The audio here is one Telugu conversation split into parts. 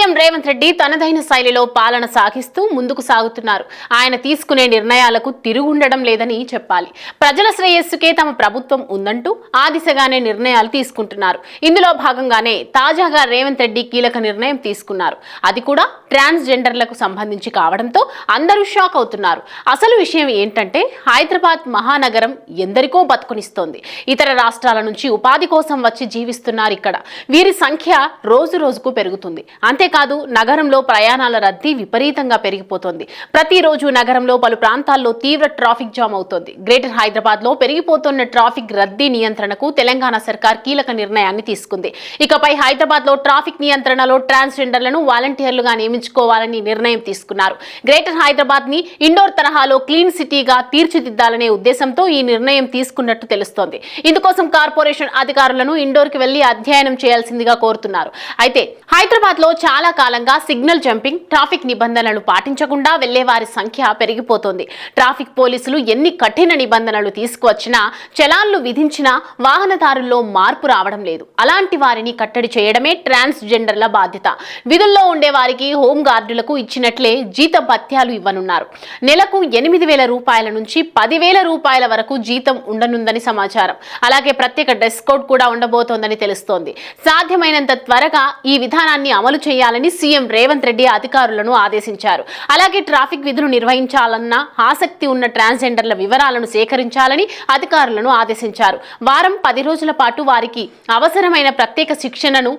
సీఎం రేవంత్ రెడ్డి తనదైన శైలిలో పాలన సాగిస్తూ ముందుకు సాగుతున్నారు. ఆయన తీసుకునే నిర్ణయాలకు తిరుగుండడం లేదని చెప్పాలి. ప్రజల శ్రేయస్సుకే తమ ప్రభుత్వం ఉందంటూ ఆ దిశగానే నిర్ణయాలు తీసుకుంటున్నారు. ఇందులో భాగంగానే తాజాగా రేవంత్ రెడ్డి కీలక నిర్ణయం తీసుకున్నారు. అది కూడా ట్రాన్స్జెండర్లకు సంబంధించి కావడంతో అందరూ షాక్ అవుతున్నారు. అసలు విషయం ఏంటంటే హైదరాబాద్ మహానగరం ఎందరికో బతుకునిస్తోంది. ఇతర రాష్ట్రాల నుంచి ఉపాధి కోసం వచ్చి జీవిస్తున్నారు. ఇక్కడ వీరి సంఖ్య రోజు రోజుకు పెరుగుతుంది. అంతేకాదు నగరంలో ప్రయాణాల రద్దీ విపరీతంగా పెరిగిపోతోంది. ప్రతిరోజు నగరంలో పలు ప్రాంతాల్లో తీవ్ర ట్రాఫిక్ జామ్ అవుతోంది. గ్రేటర్ హైదరాబాద్ లో పెరిగిపోతున్న ట్రాఫిక్ రద్దీ నియంత్రణకు తెలంగాణ సర్కార్ కీలక నిర్ణయాన్ని తీసుకుంది. ఇకపై హైదరాబాద్ లో ట్రాఫిక్ నియంత్రణలో ట్రాన్స్జెండర్లను వాలంటీర్లుగా నియమించుకోవాలని నిర్ణయం తీసుకున్నారు. గ్రేటర్ హైదరాబాద్ ని ఇండోర్ తరహాలో క్లీన్ సిటీగా తీర్చిదిద్దాలనే ఉద్దేశంతో ఈ నిర్ణయం తీసుకున్నట్టు తెలుస్తోంది. ఇందుకోసం కార్పొరేషన్ అధికారులను ఇండోర్ కి వెళ్లి అధ్యయనం చేయాల్సిందిగా కోరుతున్నారు. అయితే హైదరాబాద్ లో చాలా కాలంగా సిగ్నల్ జంపింగ్, ట్రాఫిక్ నిబంధనలు పాటించకుండా వెళ్లే వారి సంఖ్య పెరిగిపోతోంది. ట్రాఫిక్ పోలీసులు ఎన్ని కఠిన నిబంధనలు తీసుకువచ్చినా, చలాన్లు విధించినా వాహనదారుల్లో మార్పు రావడం లేదు. అలాంటి వారిని కట్టడి చేయడమే ట్రాన్స్జెండర్ల బాధ్యత. విధుల్లో ఉండే వారికి హోంగార్డులకు ఇచ్చినట్లే జీత భత్యాలు ఇవ్వనున్నారు. నెలకు 8,000 రూపాయల నుంచి 10,000 రూపాయల వరకు జీతం ఉండనుందని సమాచారం. అలాగే ప్రత్యేక డ్రెస్ కోడ్ కూడా ఉండబోతోందని తెలుస్తోంది. సాధ్యమైనంత త్వరగా ఈ విధానాన్ని అమలు చేయాలని సీఎం రేవంత్ రెడ్డి అధికారులను ఆదేశించారు. అలాగే ట్రాఫిక్ విధులు నిర్వహించాలన్న ఆసక్తి ఉన్న ట్రాన్స్జెండర్ల వివరాలను సేకరించాలని అధికారులను ఆదేశించారు. వారం 10 రోజుల పాటు వారికి అవసరమైన ప్రత్యేక శిక్షణను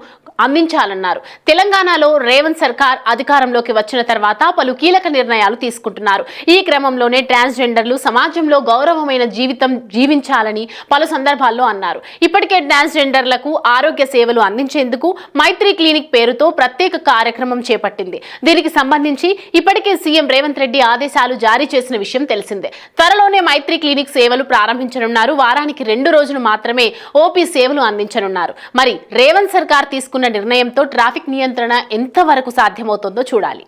అందించాలన్నారు. తెలంగాణలో రేవంత్ సర్కార్ అధికారంలోకి వచ్చిన తర్వాత పలు కీలక నిర్ణయాలు తీసుకుంటున్నారు. ఈ క్రమంలోనే ట్రాన్స్జెండర్లు సమాజంలో గౌరవమైన జీవితం జీవించాలని పలు సందర్భాల్లో అన్నారు. ఇప్పటికే ట్రాన్స్జెండర్లకు ఆరోగ్య సేవలు అందించేందుకు మైత్రి క్లినిక్ పేరుతో ప్రత్యేక కార్యక్రమం చేపట్టింది. దీనికి సంబంధించి ఇప్పటికే సీఎం రేవంత్ రెడ్డి ఆదేశాలు జారీ చేసిన విషయం తెలిసిందే. త్వరలోనే మైత్రి క్లినిక్ సేవలు ప్రారంభించనున్నారు. వారానికి 2 రోజులు మాత్రమే ఓపీ సేవలు అందించనున్నారు. మరి రేవంత్ సర్కార్ తీసుకున్న నిర్ణయంతో ట్రాఫిక్ నియంత్రణ ఎంతవరకు సాధ్యమవుతుందో చూడాలి.